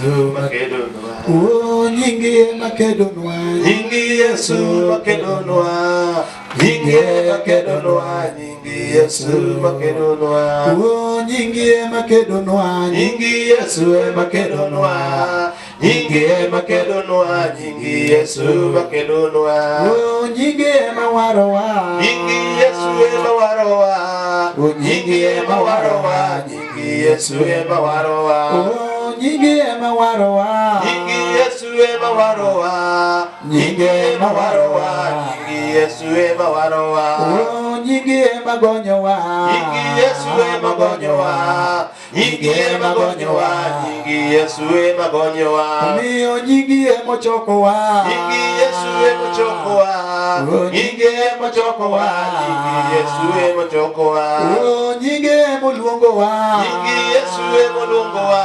makedonwa. Oh, nyingi makedonwa. Nyingi Yesu makedonwa. Nyingi makedonwa. Nyingi Yesu makedonwa. Oh, nyingi makedonwa. Nyingi Yesu makedonwa. Nyingi makedonwa. Nyingi Yesu makedonwa. Oh, nyingi mawarowa. Nyingi Yesu mawarowa. Oh, nyingi mawarowa. Nyingi Yesu mawarowa. Oh, nyingi mawarowa. Nyingi Yesu mawarowa. Nyingi mawarowa. Nyingi Yesu mawarowa. Oh, nyingi magonyowa. Nyingi Yesu magonyowa. Nyingi magonyowa. Nyingi Yesu magonyowa. Mio nyingi mochokowa. Nyingi Yesu mochokowa. Nyingi mochokowa. Nyingi Yesu mochokowa. Oh, nyingi mulungowa. Nyingi Yesu mulungowa.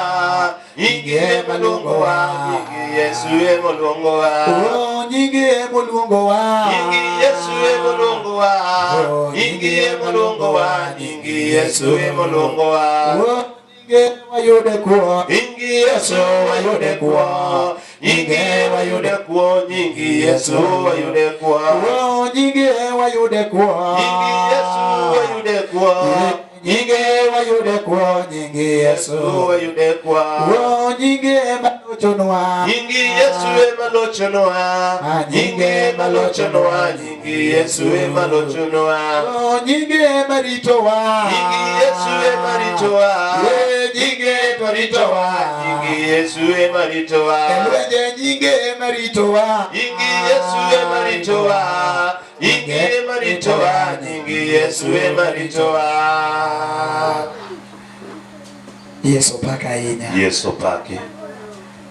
Nyingi mulungowa. Nyingi Yesu mulungowa. Oh, nyingi mulungowa. Nyingi Yesu mulungowa. Nyingi mulungowa. Nyingi Yesu mulungowa. Oh, nyingi wayude kuo. Nyingi Yesu wayude kuo. Nyingi wayude kuo. Nyingi Yesu wayude kuo. Oh, nyingi wayude kuo. Nyingi Yesu wayude kuo. Nyingi wayude kuo. Nyingi Yesu wayude kuo. Oh, nyingi malochonwa. Nyingi Yesu malochonwa. Nyingi malochonwa. Nyingi Yesu malochonwa. Oh, nyingi maritowa. Nyingi Yesu maritowa. Nyingi maritowa. Nyingi Yesu maritowa. Elweje nyingi maritowa. Nyingi Yesu maritowa. Nyingi maritowa. Nyingi Yesu maritowa. Yesu paka inya. Yesu pake.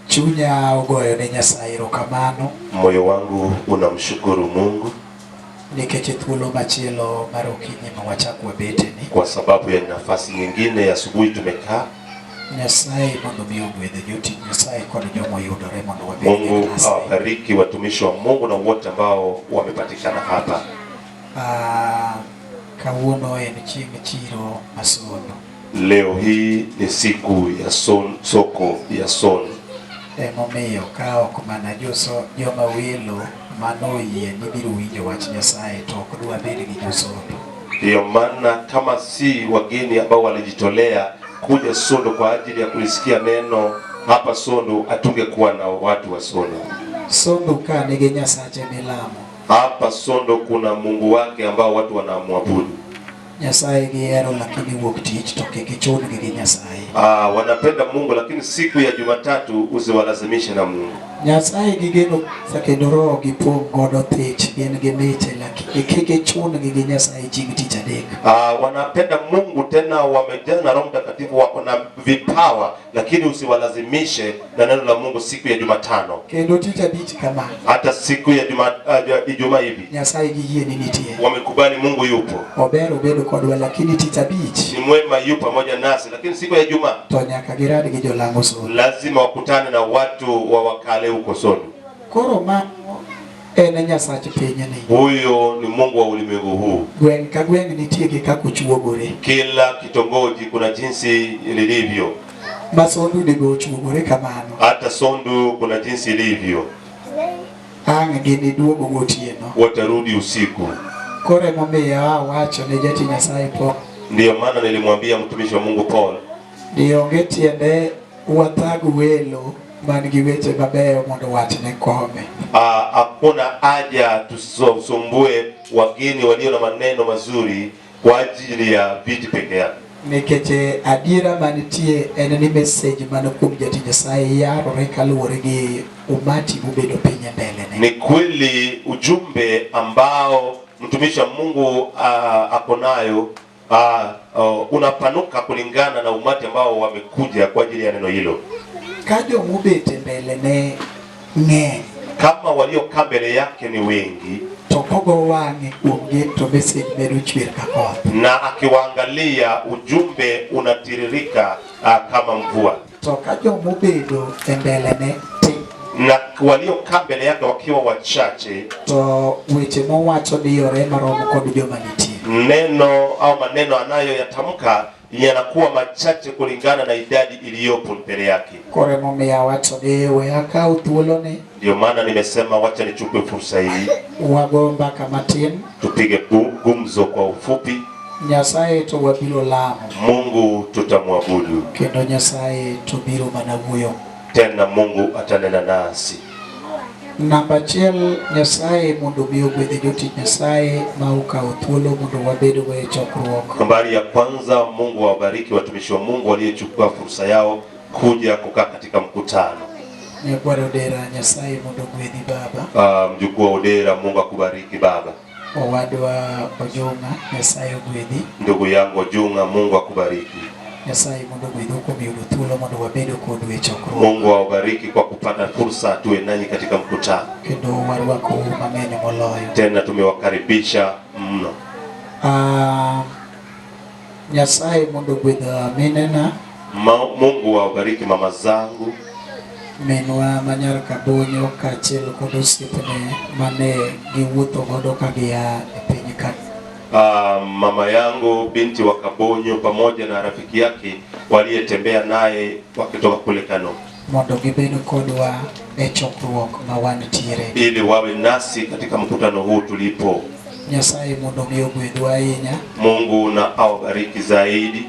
Chunya ugoyo ne Nyasaye erokamano. Moyo wangu unamshukuru Mungu nikech thuolo machielo mar okinyi ma wachako beteni. Kwa sababu ya nafasi nyingine ya asubuhi tumekaa. Nyasaye mondo mi ogwedhe jotich Nyasaye kod jomo yudore mondo wabed. Mungu awabariki watumishi wa Mungu na wote ambao wamepatikana hapa. Kawuono en chieng' chiro masono. Leo hii ni siku ya soko ya sono. Emomiyo ka ok mana joma welo manoyie ni biro winjo wach Nyasaye to ok dwa bed gi josono. Ndio maana kama si wageni ambao walijitolea kuja Sondo kwa ajili ya kulisikia neno hapa Sondo, atungekuwa na watu wa Sondo. Sondo ka nigi Nyasache milamo. Hapa Sondo kuna Mungu wake ambao watu wanamwabudu. Nyasaye gihero lakini wuok tich to kik chun gi Nyasaye. Wanapenda Mungu lakini siku ya Jumatatu usiwalazimishe na Mungu. Nyasaye gigeno sakendo roho gipong' godo thich gin gi miche lakini kik chun gi Nyasaye chieng' tich adek. Wanapenda Mungu tena wamejaa na Roho Mtakatifu, wako na vipawa, lakini usiwalazimishe na neno la Mungu siku ya Jumatano. Kendo tich abich kama Hata siku ya Ijumaa hivi Nyasaye giyie ni nitie. Wamekubali Mungu yupo. Obero bedo kodwa lakini tich abich ni mwema, yupo pamoja nasi, lakini siku ya Ijumaa to nyaka girad gi jolango Sondo. Lazima wakutane na watu wa wakale huko Sondo. Koro mano en Nyasache pinyni. Huyo ni Mungu wa ulimwengu huu. Gweng' ka gweng' nitie gi kaka ochuogore. Kila kitongoji kuna jinsi ilivyo. Masondo nego ochuogore kamano. Hata Sondo kuna jinsi ilivyo. Ang' gini duogo gotieno. Watarudi usiku. Kore momiyo wacho ne jati Nyasaye po. Ndio maana nilimwambia mtumishi wa Mungu Paul. Dionge tiende wathagu welo man gi weche mabeyo mondo wachne kome. Hakuna haja tusumbue wageni walio na maneno mazuri kwa ajili ya viti peke yake. Nikech adiera manitie en ni message mano kuom jati Nyasaye yarore kaluwore gi umati mubedo piny mbele ne. Ni kweli ujumbe ambao mtumishi wa Mungu akonayo unapanuka kulingana na umati ambao wamekuja kwa ajili ya neno hilo. Kajo mubete mbele ne ng'eny. Kama waliokaa mbele yake ni wengi, to kogo wang'e kuomgi to message bedo chwer ka koth. Na akiwaangalia ujumbe unatiririka kama mvua. To kajo mubedo mbele ne na waliokaa mbele yake wakiwa wachache, to weche mowacho ni yore maromo kod joma nitie. Neno au maneno anayoyatamka yanakuwa machache kulingana na idadi iliyopo mbele yake. Kore momiya wacho ni we akao thuoloni. Ndio maana nimesema wacha nichukue fursa hii. Wago mbaka matin. Tupige gumzo kwa ufupi. Nyasaye to wabiro lamo. Mungu tutamwabudu. Kendo Nyasaye to biro mana wuoyo. Tena Mungu atanena nasi. Namba achiel, Nyasaye mondo mi ogwedh jotich Nyasaye ma okawo thuolo mondo wabedo go e chokruok. Nambari ya kwanza, Mungu awabariki watumishi wa Mungu waliochukua fursa yao kuja kukaa katika mkutano. Nyagwaro Odera, Nyasaye mondo ogwedhi baba. Mjukuu wa Odera, Mungu akubariki baba. Owadwa Ojunga, Nyasaye ogwedhi. Ndugu yangu Ojunga, Mungu akubariki. Nyasaye mondo ogwedhi kuom yudo thuolo mondo wabedo kodu e chokruok. Mungu awabariki kwa kupata fursa tuwe nanyi katika mkutano. Kendo warwako mang'eny moloyo. Tena tumewakaribisha mno. Nyasaye mondo ogwedh minena. Mungu awabariki mama zangu. Minwa manyar Kabonyo kaachiel kod osiepne mane giwuotho godo ka gia e piny ka. Mama yangu binti wa Kabonyo pamoja na rafiki yake waliyetembea naye wakitoka kule Kano. Mondo gibed kodwa e chokruok ma wantiere. Ili wawe nasi katika mkutano huu tulipo. Nyasaye mondo mi ogwedhwa ahinya. Mungu na awabariki zaidi.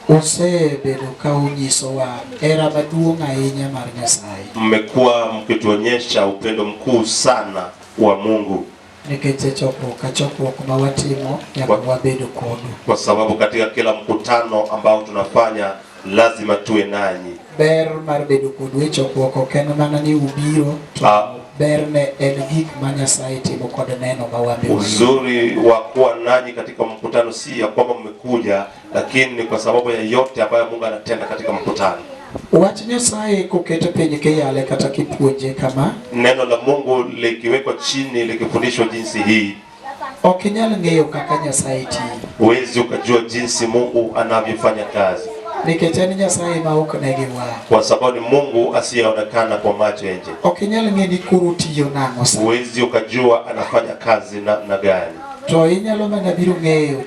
Usebedo ka unyisowa hera maduong' ahinya mar Nyasaye. Mmekuwa mkituonyesha upendo mkuu sana wa Mungu. Nikech chokruok ka chokruok ma watimo nyaka wabedo kodu. Kwa sababu katika kila mkutano ambao tunafanya lazima tuwe nanyi. Ber mar bedo kodu e chokruok ok en mana ni ubiro, ber ne en gik ma Nyasaye timo kod neno ma wambe. Uzuri wa kuwa nanyi katika mkutano si ya kwamba mmekuja, lakini ni kwa sababu ya yote ambayo Mungu anatenda katika mkutano. Wach Nyasaye kokete piny kiyale kata kipuonje kama. Neno la Mungu likiwekwa chini likifundishwa jinsi hii, ok inyal ng'eyo kaka Nyasaye tiyo. Huwezi ukajua jinsi Mungu anavyofanya kazi. Nikech en Nyasaye ma ok negi wang'. Kwa sababu ni Mungu asiyeonekana kwa macho nje. Ok inyal ng'e ni koro tiyo nang'o sa. Huwezi ukajua anafanya kazi na gani. To inyalo mana biro ng'eyo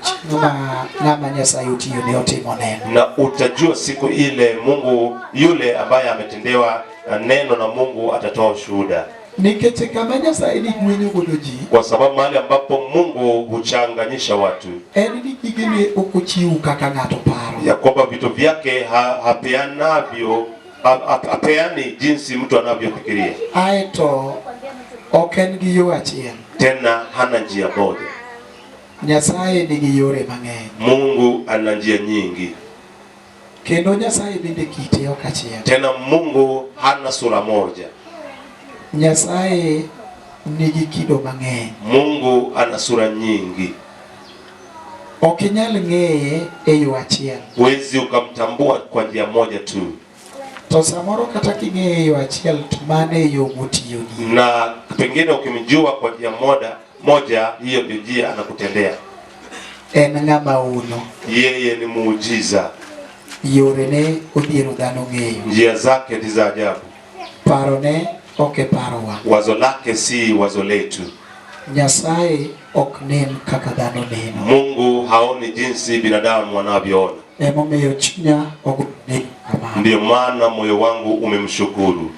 ng'ama Nyasaye otiyo ne otimo neno. Na utajua siku ile Mungu yule ambaye ametendewa neno na Mungu atatoa ushuhuda. Nikech kama Nyasaye ni gwenyo godo ji. Kwa sababu mahali ambapo Mungu huchanganyisha watu. En ni gigene ok ochiw kaka ng'ato paro. Ya kwamba vitu vyake hapeani jinsi mtu anavyofikiria. Aeto ok en gi yo achiel. Tena hana njia moja. Nyasaye nigi yore mang'eny. Mungu ana njia nyingi. Kendo Nyasaye bende kite ok achiel. Tena Mungu hana sura moja. Nyasaye nigi kido mang'eny. Mungu ana sura nyingi. Ok inyal ng'eye e yo achiel. Huwezi ukamtambua kwa njia moja tu. To samoro kata king'eye e yo achiel to mane e yo motiyoni. Na pengine ukimjua kwa njia moja hiyo ndio njia anakutendea. En ng'ama uno. Yeye ni muujiza. Yorene odhiero dhano ng'eyo. Njia zake ni za ajabu. Parone ok e parowa. Wazo lake si wazo letu. Nyasaye ok nen kaka dhano neno. Mungu haoni jinsi binadamu wanavyoona. Emomiyo chunya ogone kama. Ndio maana moyo wangu umemshukuru.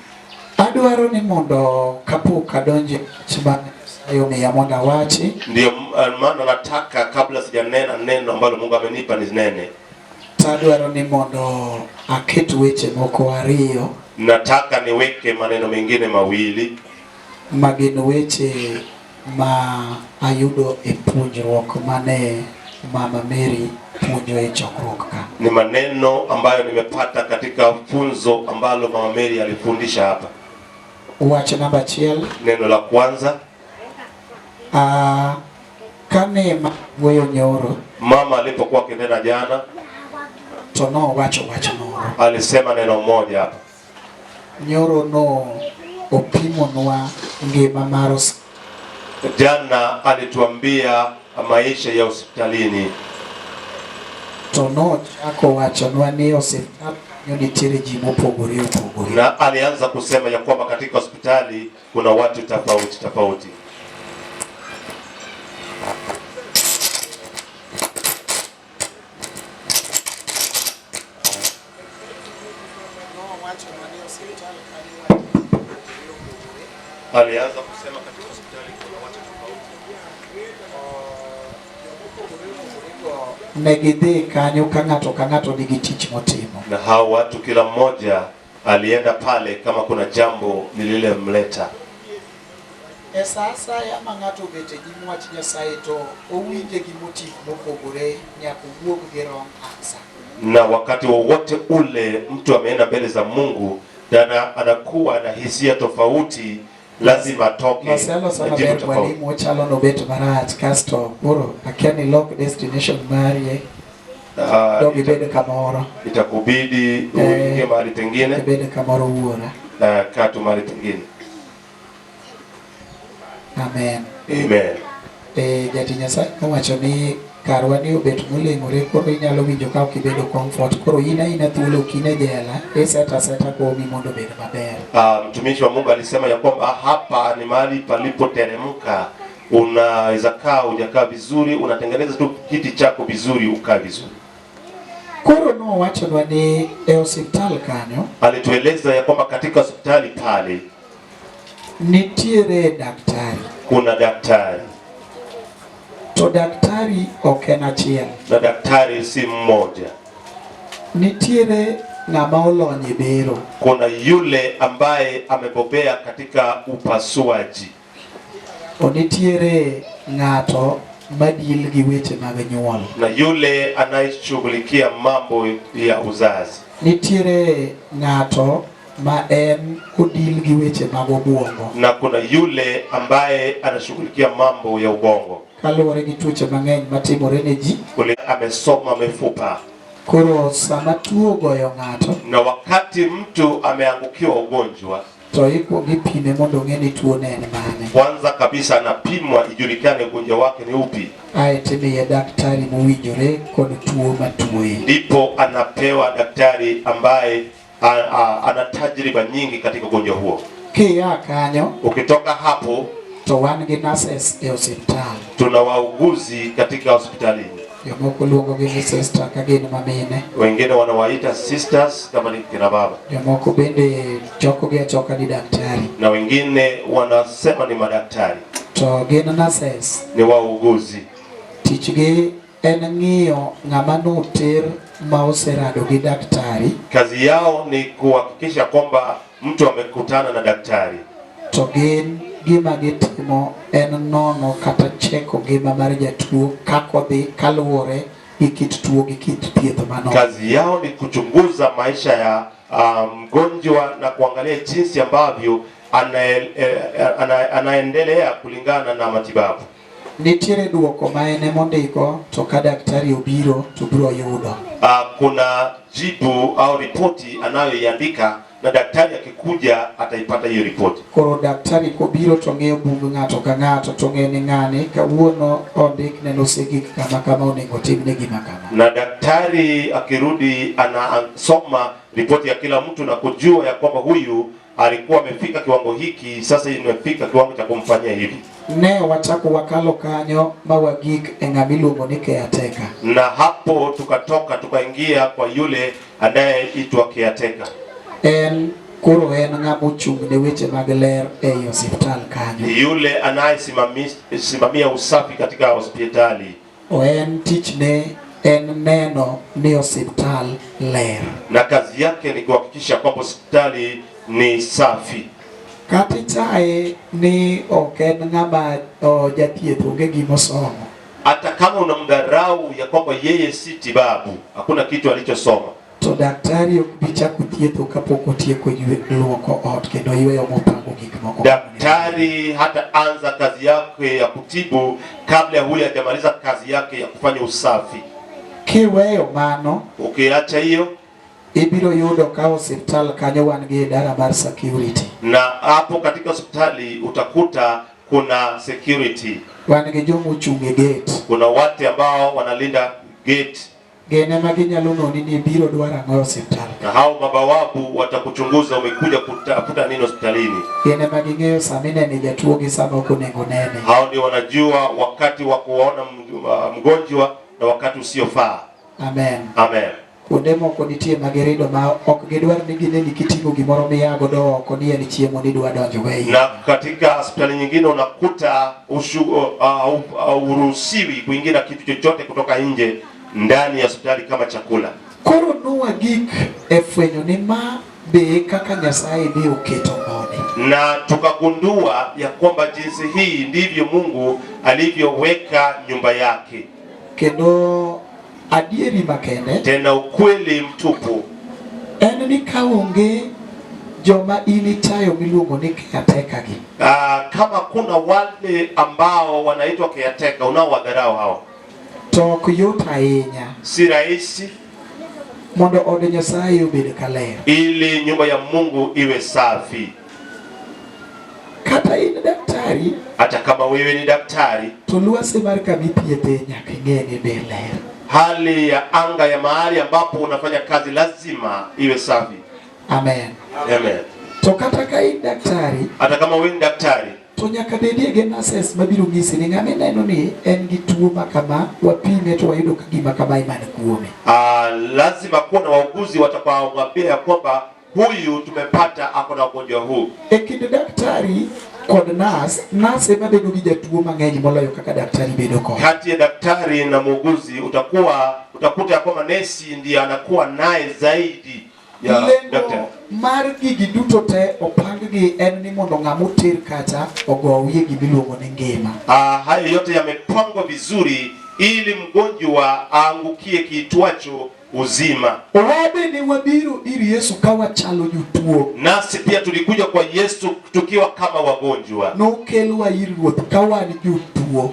Adwaro ni mondo kapok adonje chibane ayo miya mondo awachi. Ndio maana nataka kabla sijanena neno ambalo Mungu amenipa ninene. Adwaro ni mondo aket weche moko ariyo. Nataka niweke maneno mengine mawili. Magin weche ma ayudo e puonjruok mane Mama Mary puonjo e chokruok ka. Ni maneno ambayo nimepata katika funzo ambalo Mama Mary alifundisha hapa. Wach namba achiel. Neno la kwanza. Kane wuoyo nyoro. Mama alipokuwa akinena jana. To no wacho noro. Alisema neno moja hapa. Nyoro no opimonwa ngima mar jana alituambia maisha ya hospitalini. To no chako wachonwa ni hospitali nitiere ji mopogore opogore. Na alianza kusema ya kwamba katika hospitali kuna watu tofauti. Alianza kusema katika hospitali kuna watu tofauti. Negidhi kanyo ka ng'ato nigi tich motimo. Na hao watu kila mmoja alienda pale kama kuna jambo lililomleta. Sasa ya ng'ato bete gi wach Nyasaye to owinje gi motif mopogore nyaka wuog gi wrong answer. Na wakati wowote ule mtu ameenda mbele za Mungu na anakuwa na hisia tofauti, lazima atoke na jibu tofauti. Mwalimu chalo no bet marach kasto boro akiani lock destination mari dogi bede kamoro. Itakubidi uingie mahali pengine. Bede kamoro uora. Na katu mahali pengine. Amen. Amen. Jati Nyasaye wacho ni karwa ni obet molengore koro inyalo winjo ka okibedo comfort koro ina thuolo kine jela seta komi mondo bed maber. Mtumishi wa Mungu alisema ya kwamba hapa ni mahali palipoteremka, unaweza kaa hujakaa vizuri, unatengeneza tu kiti chako vizuri ukaa vizuri. Koro no wachonwa ni hospital kanyo alitueleza ya kwamba katika hospitali pale nitiere daktari. Kuna daktari. To daktari ok en achiel. Na daktari si mmoja. Nitiere ng'ama olony e bero. Kuna yule ambaye amebobea katika upasuaji. Nitiere ng'ato madil gi weche mag nyuol. Na yule anayeshughulikia mambo ya uzazi. Nitiere ng'ato ma en odil gi weche mag ubongo. Na kuna yule ambaye anashughulikia mambo ya ubongo. Kaluwore gi tuoche mang'eny matimore ne ji. Kule amesoma mifupa. Koro sama tuo goyo ng'ato, na wakati mtu ameangukiwa ugonjwa, to ikuongo ipime mondo ng'e ni tuo ne en mane. Kwanza kabisa anapimwa ijulikane ugonjwa wake ni upi. Ae imiye daktari mowinjore kod tuo matuoye. Ndipo anapewa daktari ambaye ana tajriba nyingi katika ugonjwa huo. Kia kanyo, ukitoka hapo, to wan gi nurses e hospital. Tuna wauguzi katika hospitalini. Jomoko luongo gi ni sister ka gin mamine. Wengine wanawaita sisters kama ni kina baba. Jomoko bende choko gi achoka ni daktari. Na wengine wanasema ni madaktari. To gin nurses. Ni wauguzi. Tichgi en ng'iyo ng'ama noter ma oserado gi daktari. Kazi yao ni kuhakikisha kwamba mtu amekutana na daktari. To gin gima gitimo en nono kata cheko gima mar jatuo kako dhi kaluwore gi kit tuo gi kit thieth mano. Kazi yao ni kuchunguza maisha ya mgonjwa na kuangalia jinsi ambavyo anaendelea kulingana na matibabu. Nitiere duoko ma ene mondiko to ka daktari obiro to biro yudo. Kuna jibu au ripoti anayoiandika na daktari akikuja ataipata hiyo ripoti. Koro daktari kobiro to ng'eyo bug ng'ato ka ng'ato to ng'e ni ng'ane kawuono ondik ne nosegik kama onego timne gima kama. Na daktari akirudi anasoma ripoti ya kila mtu na kujua ya kwamba huyu alikuwa amefika kiwango hiki, sasa imefika kiwango cha kumfanyia hivi. Ne wachako wakalo kanyo mawagik e ng'ama iluongo ni caretaker. Na hapo tukatoka tukaingia kwa yule anayeitwa caretaker. Koro en ng'ama ochung' ne weche mag ler e hospital kanyo. Yule anayesimamia usafi katika hospitali. En tichne en neno ni hospital ler. Na kazi yake ni kuhakikisha kwamba hospitali ni safi. Katichae ni ok en ng'ama jathieth onge gimosomo. Hata kama unamdharau ya kwamba yeye si tibabu, hakuna kitu alichosoma. To daktari ok bi chako thietho kapok otieko luoko ot kendo yweyo mopango gik moko. Daktari hata anza kazi yake ya kutibu kabla huyu hajamaliza kazi yake ya kufanya usafi. Kiweyo mano, ukiacha hiyo, ibiro yudo ka hospital kanyo wan gi idara mar security. Na hapo katika hospitali utakuta kuna security. Wan gi jomo ochung' e gate. Kuna watu ambao wanalinda gate. Gene maginyalo noni ni biro dwara ng'o hospital. Na hao mabawabu watakuchunguza umekuja kutafuta nini hospitalini. Gene maging'eyo samine ni jatuo gi sama ok onego nene. Hao ndio wanajua wakati wa kuona mgonjwa na wakati usiofaa. Amen. Amen. kuonde moko nitie magerido ma ok gidwar ni gineni kiting'o gimoro miyago do oko ni en chiemo ni dwa donjo go. Na katika hospitali nyingine unakuta uruhusiwi kuingia kitu chochote kutoka nje ndani ya hospitali kama chakula. Koro nuwa gik efwenyo ni ma be kaka Nyasaye ne oketo ng'one. Na tukagundua ya kwamba jinsi hii ndivyo Mungu alivyoweka nyumba yake. Kendo adieri makende, tena ukweli mtupu, en ni kaonge joma initayo miluongo ni caretaker gi. Kama kuna wale ambao wanaitwa caretaker unaowadharau hao, to ok yot ahinya si rahisi mondo od Nyasaye obed kaler, ili nyumba ya Mungu iwe safi. Kata in daktari, hata kama wewe ni daktari, to lwasi mar kama ithiedhe nyaka ing'e ni be ler. Hali ya anga ya mahali ambapo unafanya kazi lazima iwe safi. Amen. Amen. To kata ka in daktari, hata kama wewe ni daktari, to nyaka bedie ge nurses mabiro ng'isi ni ng'ama neno ni en gi tuo makama, wapime to wayudo ka gima kama imani kuome. Lazima kuwa na wauguzi watakaowaambia ya kwamba huyu tumepata ako na ugonjwa huu. Kind daktari kod nurse ema bedo gi jatuo mang'eny moloyo kaka daktari bedo kod. Kati ya daktari na muuguzi utakuta kwamba nesi ndiye anakuwa naye zaidi ya daktari. Mar gigi duto te opang gi en ni mondo ng'ama oter kacha ogo wiye gi miluongo ni ngima. Hayo yote yamepangwa vizuri ili mgonjwa aangukie kiitwacho uzima. Wabe ni wabiro iri Yesu kawa chalo jutuo. Nasi pia tulikuja kwa Yesu tukiwa kama wagonjwa. Nokelwa iri Ruoth kawa ni jutuo.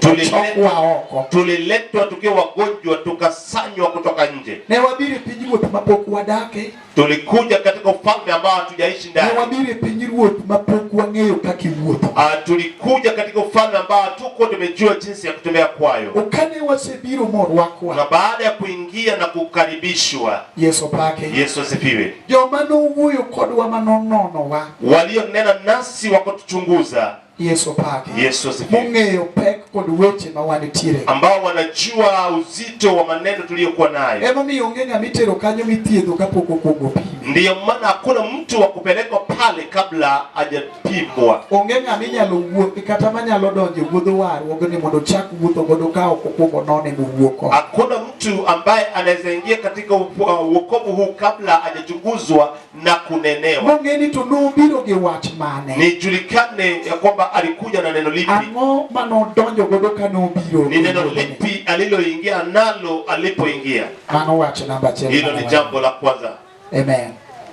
Tuliletwa tukiwa wagonjwa, tukasanywa kutoka nje. Ne wabiri pinyi Ruoth mapok wadake. Tulikuja katika ufalme ambao hatujaishi ndani. Ne wabiri pinyi Ruoth mapok wang'eyo kaka iwuotho. Tulikuja katika ufalme ambao hatuko tumejua jinsi ya kutembea kwayo. Ukane wasebiro morwakwa. Na baada ya kuingia na kukaribishwa, Yesu pake. Yesu asifiwe. Joma nowuoyo kodwa manonono wa. Walionena nasi wakotuchunguza. Yesu pake. Yesu asifiwe. Mung'eyo pek kod weche ma wanitiere. Ambao wanajua uzito wa maneno tuliyokuwa nayo. Ema mi onge ng'ama itero kanyo mithiedho kapok okuongo pime. Ndiyo maana hakuna mtu wa kupelekwa pale kabla hajapimwa. Onge ng'ama inyalo wuothi kata manyalo donjo wuodho warruok ni mondo chak wuotho godo ka ok okuongo none mowuoko. Hakuna mtu ambaye anaweza ingia katika wokovu huu kabla hajachunguzwa na kunenewa. Monge ni to nobiro gi wach mane. Nijulikane ya kwamba alikuja na neno lipi. Ang'o manodonjo godo ka nobiro. Ni neno lipi aliloingia nalo alipoingia. Mano wach namba 1. Hilo ni jambo la kwanza. Amen.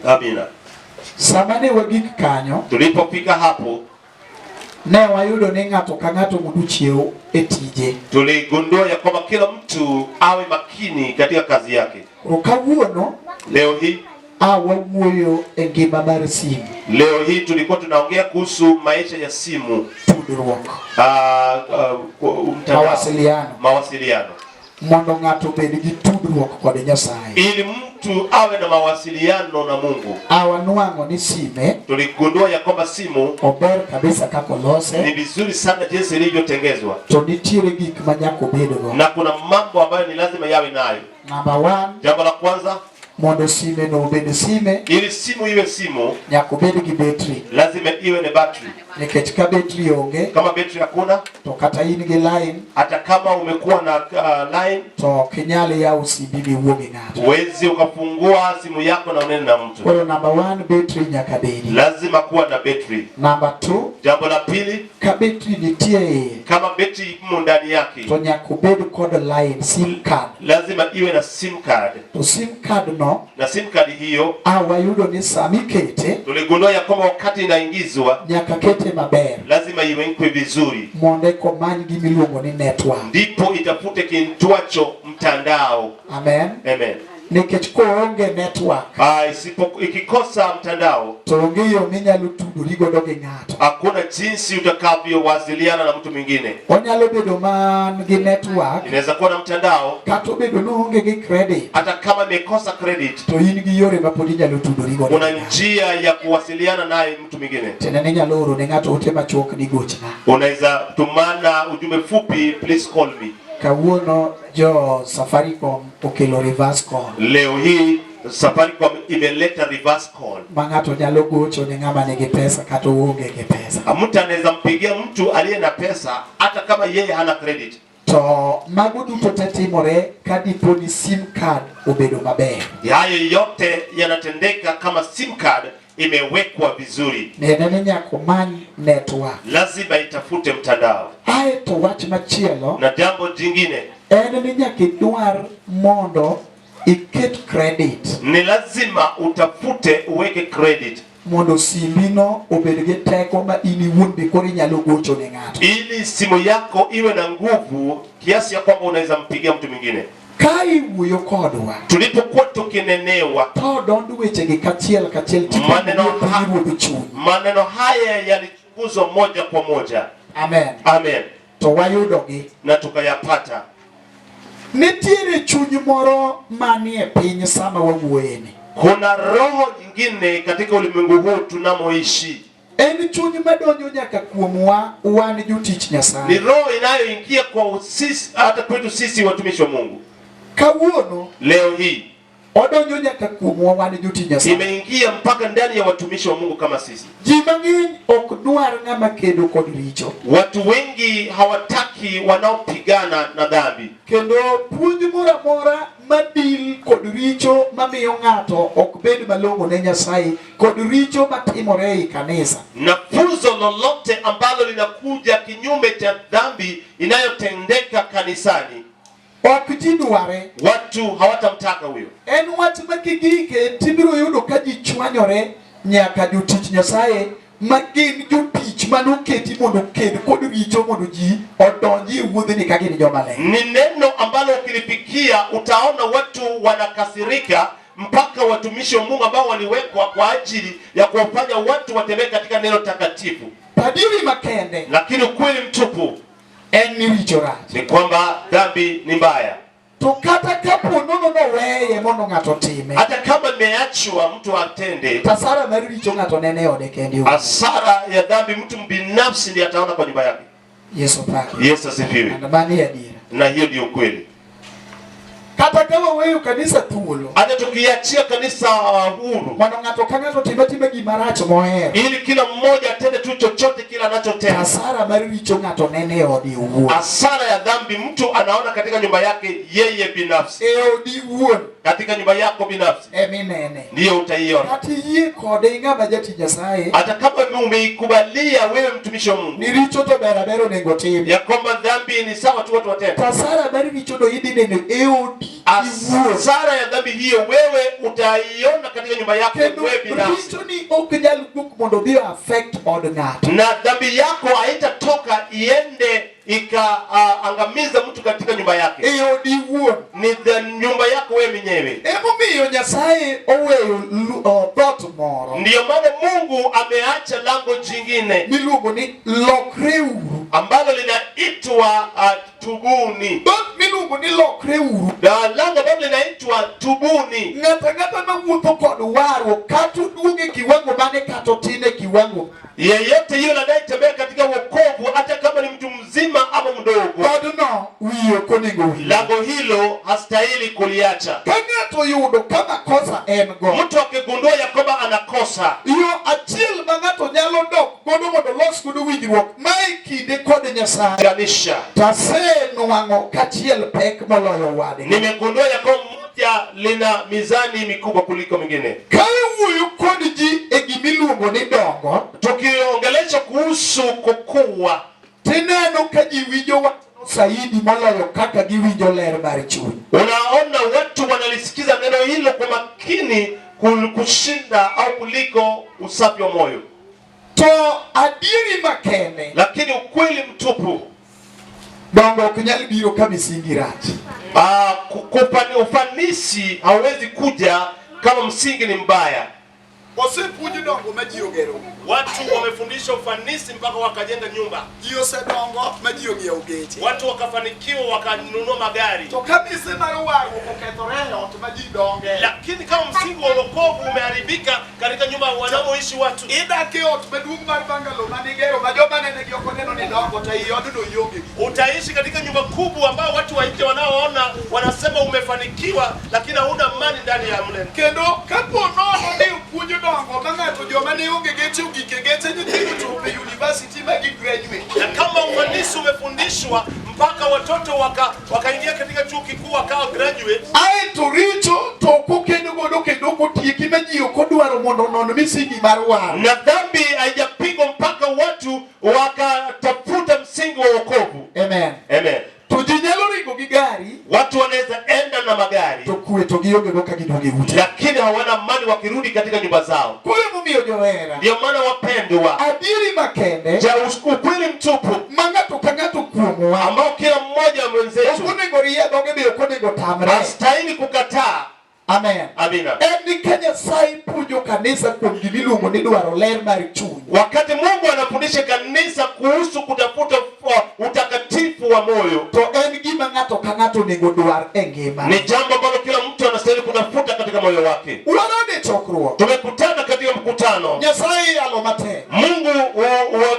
Amina. Samane wagik kanyo, tulipofika hapo, ne wayudo ni ng'ato ka ng'ato mondo chiew e tije. Tuligundua ya kwamba kila mtu awe makini katika kazi yake. Kawuono, leo hii wawuoyo e ngima mar simu. Leo hii tulikuwa tunaongea kuhusu maisha ya simu, tudruok, mawasiliano. Mondo ng'ato bed gi tudruok kod Nyasaye. Ili mtu awe na mawasiliano na Mungu. Awanwang'o ni sime. Tuligundua ya kwamba simu ober kabisa kaka olose. Ni vizuri sana jinsi ilivyotengezwa. To nitiere gik ma nyaka obedgo. Na kuna mambo ambayo ni lazima yawe nayo. Number 1. Jambo la kwanza, mondo sime no obed sime. Ili simu iwe simu, nyaka obed gi battery. Lazima iwe na battery. Nikech ka battery onge, kama battery hakuna, to kata in gi line, hata kama umekuwa na line, to kinyali yawo simbi miwuogi ng'ato. Huwezi ukafungua simu yako na unene na mtu. Kwa number 1, battery nyaka bedi. Lazima kuwa na battery. Number 2, jambo la pili, ka battery nitie, kama battery imo ndani yake, to nyaka obed kod line, sim card. Lazima iwe na sim card. To sim card no, na sim card hiyo, wayudo ni sami kete, tuligundua ya kwamba wakati inaingizwa, nyaka kete maber. Lazima iwekwe vizuri. Monde komany gi miluongo ni network. Ndipo itafute kiitwacho mtandao. Amen. Amen. Nikech koonge network, ikikosa mtandao, to onge yo minyalo tudori godo gi ng'ato. Hakuna jinsi utakavyowasiliana na mtu mwingine. Onyalo bedo man gi network, inaweza kuwa na mtandao, kata obedo no onge gi credit, hata kama imekosa credit, to in gi yore mapod inyalo tudori godo. Una njia ya kuwasiliana naye mtu mwingine. Tena ni nyalo oro ne ng'ato ote machuok ni gochna. Unaweza tumana ujumbe fupi, please call me. Kawuono jo Safaricom okelo reverse call. Leo hii Safaricom imeleta reverse call. Mangato nyalo gocho ni ngama nigi pesa kata uonge gi pesa. Mtu anaweza mpigia mtu aliye na pesa hata kama yeye hana credit. To mago duto tetimore kadipo ni sim card obedo maber. Hayo yote yanatendeka kama sim card imewekwa vizuri. Nene nyako many network. Lazima itafute mtandao. Ae to wach machielo. Na jambo jingine, Nene nyaki duar mondo iket credit. ni lazima utafute uweke credit. Mondo simbino obed gi teko ma ini wuon be kori nyalo gocho ne ng'ato. Ili simu yako iwe na nguvu kiasi ya kwamba unaweza mpigia mtu mwingine. Kai wuyo kodwa. Tulipokuwa tukinenewa, To dondu weche gi kachiel tipo maneno haya yalichunguzwa moja kwa moja. Amen. Amen. To wayudogi Na tukayapata. nitiere chuny moro manie piny sama wawuoyeni. Kuna roho nyingine katika ulimwengu huu tunamoishi. En chuny madonjo nyaka kuomwa wan jotich Ni Nyasaye. roho inayoingia kwa sisi, hata kwetu sisi watumishi wa Mungu. Kawuono Leo hii odonjo nyaka kuomwa wan jotich Nyasaye. imeingia mpaka ndani ya watumishi wa Mungu kama sisi. Ji mang'eny ok dwar ng'ama kedo kod richo. Watu wengi hawataki wanaopigana na dhambi. Kendo puonj mora mora madil kod richo mamiyo ng'ato ok bed malong'o ne Nyasaye kod richo matimore ei kanisa. Na funzo lolote ambalo linakuja kinyume cha dhambi inayotendeka kanisani, Ok ji dware. watu hawatamtaka huyo. En wach makigike tibiro yudo ka ji chwanyore nyaka jotich Nyasaye ma gin jotich manoketi mondo ked kod richo mondo ji odonji e wuodheni ka gin joma ler. Ni neno ambalo ukilipikia utaona watu wanakasirika, mpaka watumishi wa Mungu ambao waliwekwa kwa ajili ya kuwafanya watu watembee katika neno takatifu. Padiri makende Lakini ukweli mtupu en ni richo rach. ni kwamba dhambi ni mbaya. To kata kapo nono weye mondo ng'ato time, Hata kama imeachwa mtu atende, tasara mar richo ng'ato nene ode kendi. hasara ya dhambi mtu binafsi ndiye ataona kwa nyumba yake. Yesu pake. Yesu asifiwe. Andamani ya dira. Na hiyo ndio kweli. Kata kama wewe kanisa thuolo. Hata tukiachia kanisa huru, Mondo ng'ato ka ng'ato time gima rach mohero. ili kila mmoja atende tu chochote kila anachotenda, Tasara mar richo ng'ato nene ode owuon. hasara ya dhambi mtu anaona katika nyumba yake yeye binafsi. E odi wuon. Katika nyumba yako binafsi Eminene. ndiyo utaiona. Kati yie kode ng'ama jatich Nyasaye. Hata kama umeikubalia wewe mtumishi wa Mungu Ni richo to bera onego tim. ya kwamba dhambi ni sawa tu watu watende, Tasara mar richo do idi neno e odi iwuon. hasara ya dhambi hiyo wewe utaiona katika nyumba yako Kendo wewe binafsi. richo ni ok nyal wuok mondo dhi affect od ng'ato. Na dhambi yako haitatoka iende ikaangamiza mtu katika nyumba yake. E odi wuon. Ni nyumba yako wewe mwenyewe. Emomiyo Nyasaye oweyo dhoot moro Ndiyo maana Mungu ameacha lango jingine miluongo ni lokreuru. ambalo linaitwa tubuni. Dhoot miluongo ni lokreuru. Na lango ambalo linaitwa tubuni. Ng'ato ang'ata mawuotho kod warruok kata oduong' e kiwango mane kata otin e kiwango. Yeyote yule anayetembea katika wokovu, hata kama ni mtu mzima ama mdogo, Godno wiye ok onego wil. lango hilo hastahili kuliacha. Ka ng'ato yudo ka makosa en go, Mtu akigundua ya kwamba anakosa, yo achiel ma ng'ato nyalo dok godo mondo los godo winjruok mae kinde kod Nyasaye, ganisha. tasenwang'o kachiel pek moloyo wadgi. Nimegundua ya kwamba moja lina mizani mikubwa kuliko mingine. Ka iwuoyo kod ji e gimiluongo ni dongo, Tukiongelesha kuhusu kukua, tineno ka ji winjo wach saidi moloyo kaka giwinjo ler mar chuny. unaona watu wanalisikiza neno hilo kwa makini kushinda au kuliko usafi wa moyo. To adieri makende, Lakini ukweli mtupu, dongo ok nyal biro ka misingi rach. ufanisi hauwezi kuja kama msingi ni mbaya. osepuonjo dongo ma ji ogero. Watu wamefundisha ufanisi mpaka wakajenga nyumba. Ji osedongo ma ji ogiewo geche. Watu wakafanikiwa wakanunua magari. To kanise mar warruok okethore e ot ma ji donge. Lakini kama msingi wa wokovu umeharibika katika nyumba wanamoishi watu, idak e ot maduong' mar bangalo manigero ma joma nenegi ok oneno ni dongo to i odno ionge. Utaishi katika nyumba kubwa ambao watu wa nje wanaoona wanasema umefanikiwa, lakini hauna amani ndani ya mle. Kendo kapo nono ni upuonjo dongo ma ng'ato joma ne onge geche ugike geche nyithindo chope university ma gi graduate. Na kama ufanisi umefundishwa mpaka watoto wakaingia katika chuo kikuu wakawa graduate, ai to richo to kokendo godo kendo kotieki ma ji ok odwaro mondo nono misingi mar war. Na dhambi haijapigwa mpaka watu wakatafuta msingi wa wokovu. Amen. Amen. To ji nyalo ringo gi gari, Watu wanaweza enda na magari, to kwe to gionge go ka gidonge ute, lakini hawana amani wakirudi katika nyumba zao. kule momiyo johera Ndio maana wapendwa, adieri makende ukweli mtupu ma ng'ato ka ng'ato kuomwa ambao kila mmoja mwenzetu okonego riedhoge be okonego tamre. hastahili kukataa. Amen. Amina. En ni ka Nyasaye puonjo kanisa kuom gimiluongo ni dwaro ler mar chuny. Wakati Mungu anafundisha kanisa kuhusu kutafuta utakatifu wa moyo, To en gima ng'ato ka ng'ato onego dwar e ngima. ni jambo ambalo kila mtu anastahili kutafuta katika moyo wake. Warone chokruok. Tumekutana katika mkutano, Nyasaye yalo matek. Mungu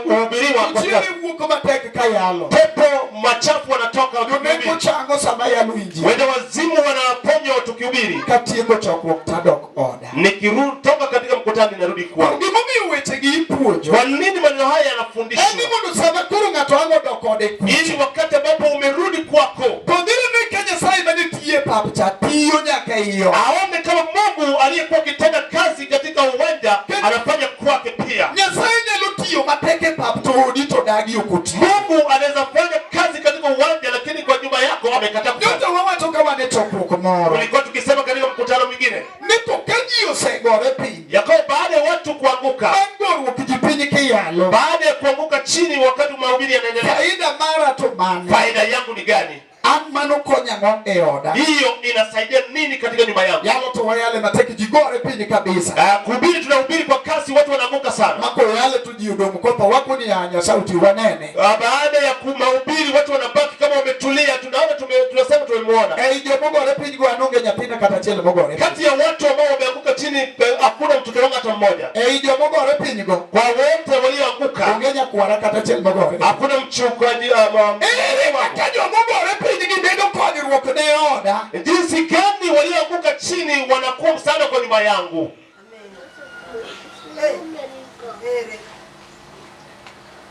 uhubiriwa kwa Chieng' wuok matek ka yalo. pepo machafu wanatoka Joneko wakihubiri, chango sama yalo injili. wende wazimu wanaponywa tukihubiri. Katieko chokruok tadok oda. Nikirudi toka katika mkutano ninarudi kwangu. Gimomiyo wechegi ipuonjo. Kwa nini maneno haya En yanafundishwa? ni mondo sama koro ng'ato ang' odok ode kucho. Ili wakati ambapo umerudi kwako, To dhiro ni ka Nyasaye mane tiye pap cha tiyo nyaka iyo. aone kama Mungu aliyekuwa akitenda kazi katika uwanja anafanya kwake pia. Nyasaye nyalo tiyo matek e pap to odi to dagi ok otiyo. Mungu anaweza fanya kazi katika uwanja, lakini kwa nyumba yako amekataa kufanya. Nyoto wawacho ka wane chokruok moro. Tulikuwa tukisema katika mkutano mwingine Ni to ka ji osegore piny. ya kwamba baada ya watu kuanguka, Bang' goruok ji piny kiyalo. baada ya kuanguka chini wakati mahubiri yanaendelea, Faida mara to mane. faida yangu ni gani? An mano konya ng'o e oda. Hiyo inasaidia nini katika nyumba yangu? Yalo to wayale matek ji gore piny kabisa. Kuhubiri, tunahubiri kwa kasi, watu wanaanguka sana. Mako yale to ji odong' kopo wako ni anya sauti wanene. Baada ya mahubiri watu wanabaki kama wametulia, tunaona tunasema tumemuona. Ei jomogore piny go anonge nyathina kata achiel mogore. Kati ya watu ambao wameanguka chini hakuna mtoto wangu hata mmoja. Ei jomogore piny go Kwa wote walioanguka onge nyakwara kata achiel mogore. hakuna mchungaji Kaka jomogore piny gi bedo konyruok ne oda. jinsi gani walioanguka chini wanakuwa msaada kwa nyumba yangu.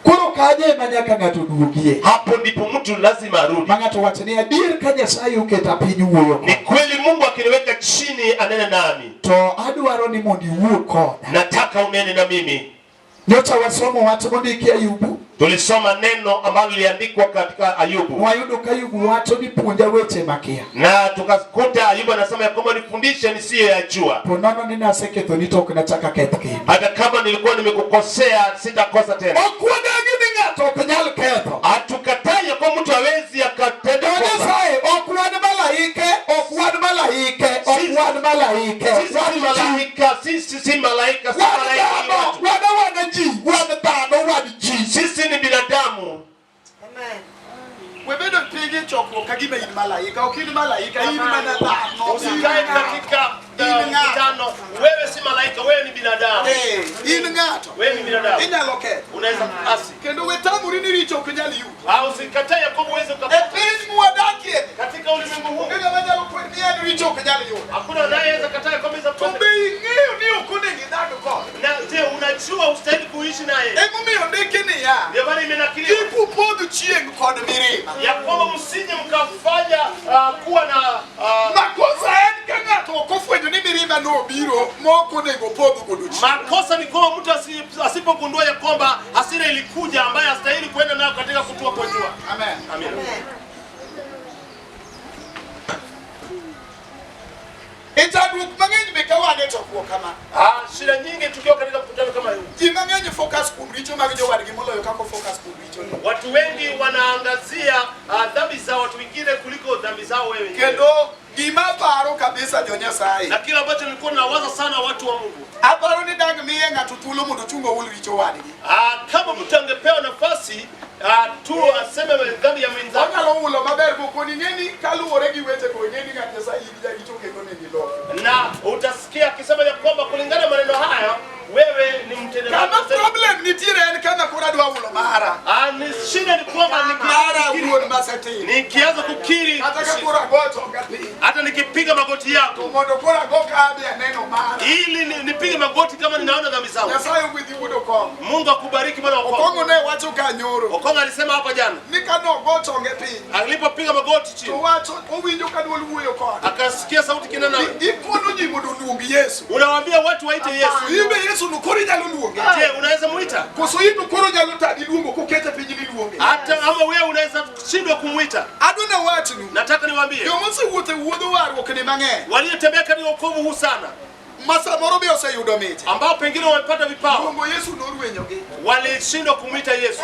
Koro kaje ma nyaka ng'ato duogie. Hapo ndipo mtu lazima arudi. Ma ng'ato wacho ni adier ka Nyasaye oketa piny wuoyo. Ni kweli Mungu akiniweka chini anene nami, To adwaro ni mondo iwuo koda. nataka unene na mimi. Nyocha wasomo wach mondiki Ayubu. Tulisoma neno ambalo liliandikwa katika Ayubu, Wayudo ka Ayubu wacho ni puonja weche makia. na tukakuta Ayubu anasema ya kwamba nifundishe nisiyoyajua. To nono ni naseketho ni to ok nachaka keth kendo. Hata kama nilikuwa nimekukosea sitakosa tena. Okwadagi ni ng'ato ok nyal ketho. Hatukatai ya kwamba mtu hawezi akatenda kosa. Nyasaye okwad malaike, okwad malaike, okwad malaike. Sisi si malaika, sisi si malaika, si malaika ni watu. Wana ji, wana dhano, wana ji. Sisi ni binadamu. Amen. Webedo pigi chokruok ka gima in malaika, ok in malaika, in mana dhano. Usikae katika mkutano, wewe si malaika, wewe ni binadamu. In ng'ato. Wewe ni binadamu. Inyalo ketho. Unaweza kuasi. Kendo wetamuri ni richo ok nyal yudo. Au usikatai ya kwamba uweze E ukapata. piny mwadakie. Katika ulimwengu huu Onge ng'ama nyalo kwedo ni en richo ok nyal yudo. hakuna anayeweza kataa ya kwamba To kupata. be ing'eyo ni ok onego idag kode. Na je, unajua ustahili kuishi naye? Emomiyo ndiki niya. Ndio maana imenakiliwa Kik upodh chieng' kod mirima. ya kwamba msije mkafanya kuwa na Makosa en ka ng'ato ok ofwenyo ni mirima nobiro mok onego podh godo chieng'. makosa. Ni kwamba mtu asipogundua ya kwamba hasira ilikuja ambaye hastahili kuenda nayo katika kutua kwa jua. Amen. Amen. Chandruok mang'eny be ka wan e chokruok kama. Shida nyingi tukiwa katika mkutano kama huu. Ji mang'eny focus kuom richo mag jowadgi moloyo kaka focus kuom richo ni. Watu wengi wanaangazia dhambi za watu wengine kuliko dhambi zao wewe. Kendo gima paro kabisa jo Nyasaye. Na kile ambacho nilikuwa nawaza sana watu wa Mungu. Aparo ni miye ng'ato thuolo mondo chungo ul richo wadgi. Kama mtu angepewa nafasi tu aseme dhambi ya mwenzake. Onyalo ulo maber mokoni ng'eni kaluwore gi weche go ng'eni ng'at Nyasaye yigi richo kendo negi lowo. Na utasikia akisema ya kwamba kulingana na maneno haya wewe ni mtenda dhambi. Kama problem nitiere en kama kura dwa ulo mara. Ni shida ni kwamba nikianza kukiri hata nikipiga magoti yako ili nipige magoti kama ninaona dhambi zangu. Mungu akubariki bwana Okongo. Okongo alisema hapa jana alipopiga magoti chini akasikia sauti kinena, unawaambia watu waite Yesu. Je, unaweza muita? Hata ama wewe unaweza shindwa kumuita. Nataka niwaambie waliotembea katika wokovu huu sana ambao pengine wamepata vipawa walishindwa kumuita Yesu.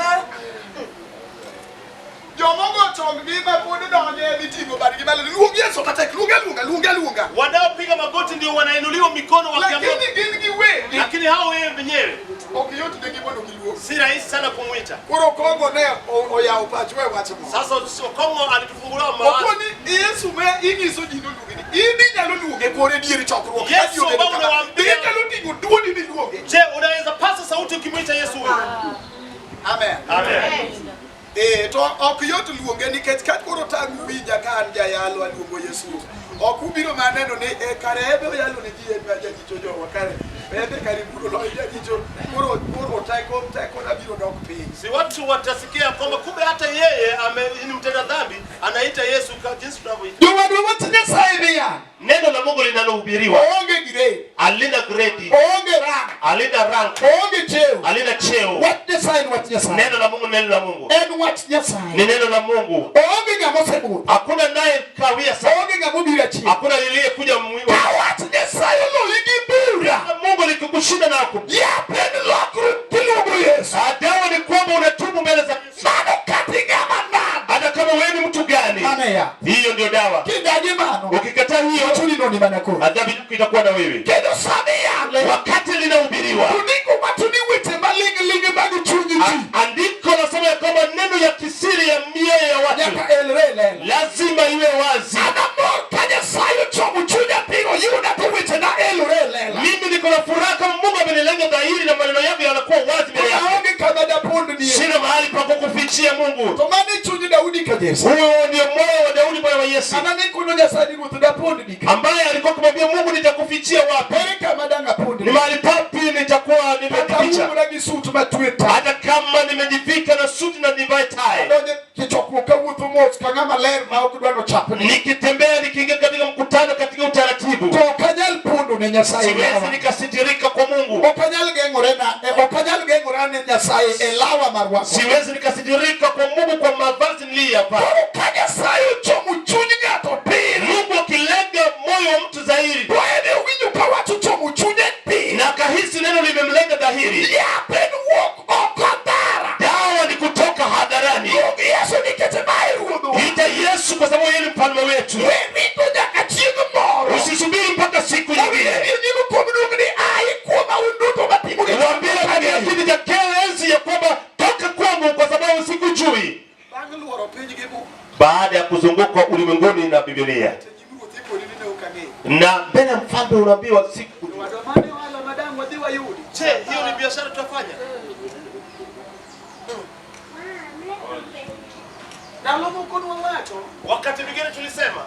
Wanaopiga magoti ndio wanainuliwa mikono wakiambia, lakini hao wewe wenyewe si rahisi sana kumuita. Sasa Okongo alitufungulia mawazo. Yesu je, unaweza pasa sauti ukimuita Yesu? Amen. Amen. To okiyot luonge nikech kat koro tangu winja kan jayalo aluongo Yesu. Okubiro maneno ni karebe oyalo ne ji en jajicho jowa kare. Bebe karibu lo jajicho koro tako na biro dok piny. Si watu watasikia kwamba kumbe hata yeye ni mtenda dhambi anaita Yesu kwa jinsi tunavyoita. Neno la Mungu linalohubiriwa alina grade, alina rank, alina cheo. Neno la Mungu, neno la Mungu ni neno la Mungu. Hakuna naye kawia sana, hakuna liliye kuja mwiwa. Mungu likikushinda nako dawa ni kwamba unatubu mbele za Yesu. Hata kama wewe ni mtu gani, hiyo ndio dawa. Ukikataa hiyo, adhabu yako itakuwa na wewe. Wakati linahubiriwa, andiko nasema ya kwamba neno ya kisiri ya mioyo ya watu lazima iwe wazi. Mimi niko na furaha kama Mungu amenilenga dhahiri na maneno yako yanakuwa wazi mbele yako. Sina mahali pa kukufichia Mungu. Huyo ndio moyo wa Daudi Bwana wa Yesu, ambaye alikuwa kumwambia Mungu, nitakufichia wapi? Ni mahali papi nitakuwa nimeficha? Hata kama nimejivika na suti na nivae tai, nikitembea nikiingia katika mkutano katika utaratibu, siwezi nikasitirika kwa Mungu. Siwezi nikasitirika kwa Mungu kwa mavazi niliyovaa. Mungu akilenga moyo wa mtu dhahiri na akahisi neno limemlenga dhahiri, dawa ni kutoka hadharani. Ita Yesu kwa sababu yeye ni mfalme wetu. Usisubiri mpaka siku nyingine. Mwambie kwenye kiti cha enzi ya kwamba toka kwangu kwa sababu sikujui. Baada ya kuzunguka ulimwenguni na Biblia na mbele mfalme unaambiwa siku. Je, hiyo ni biashara tutafanya? Wakati mwingine tulisema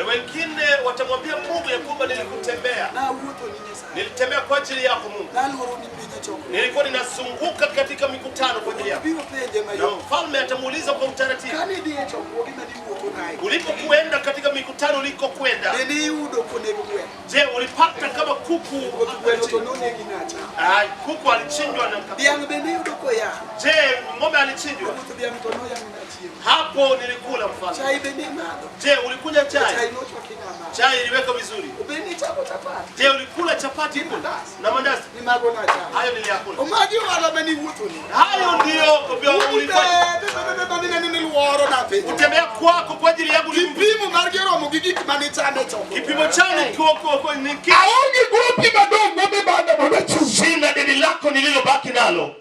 wengine watamwambia Mungu ya kwamba nilikutembea, nilitembea kwa ajili yako Mungu, nilikuwa ninazunguka katika mikutano kwa ajili yako. Na mfalme atamuuliza kwa utaratibu, ulipokuenda katika mikutano ulikokwenda, je, ulipata kama kuku kuku alichinjwa na je, ng'ombe alichinjwa? Hapo nilikula mfano. Je, ulikunywa chai? Chai iliweka vizuri. Je, ulikula chapati huko na mandazi? Hayo niliyakula. Hayo ndio ulifanya. Utembea kwako kwa ajili yangu ni kipimo changu kwa ni aonge grupi madongo mbebanda mwachu. Sina deni lako nililobaki nalo.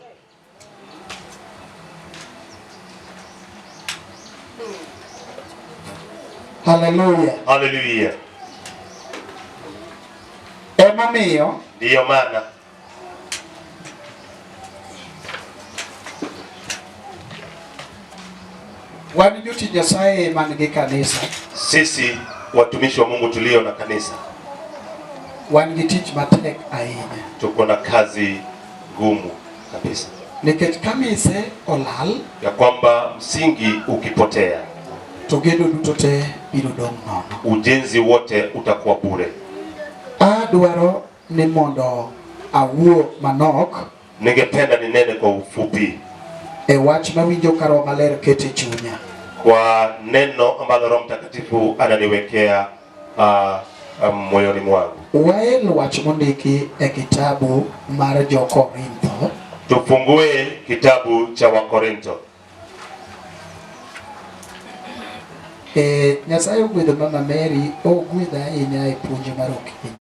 Hallelujah. Hallelujah. Emomiyo ndiyo maana wan jotich Nyasaye man gi kanisa, sisi watumishi wa Mungu tulio na kanisa wan gi tich matek ahinya. Tuko na kazi ngumu kabisa. Nikech kamise olal, ya kwamba msingi ukipotea to gedo duto te biro dong' nono. Ujenzi wote utakuwa bure. Adwaro ni mondo awuo manok. Ningependa ninene kwa ufupi e wach mawinjo ka Roho Maler kete chunya, kwa neno ambalo Roho Mtakatifu ananiwekea moyoni mwangu. Wael wach mondiki e kitabu mar Jo-Korintho. Tufungue kitabu cha Wakorintho. Nyasaye ogwedho Mama Mary, ogwedha ahinya e puonjo mar okinyi.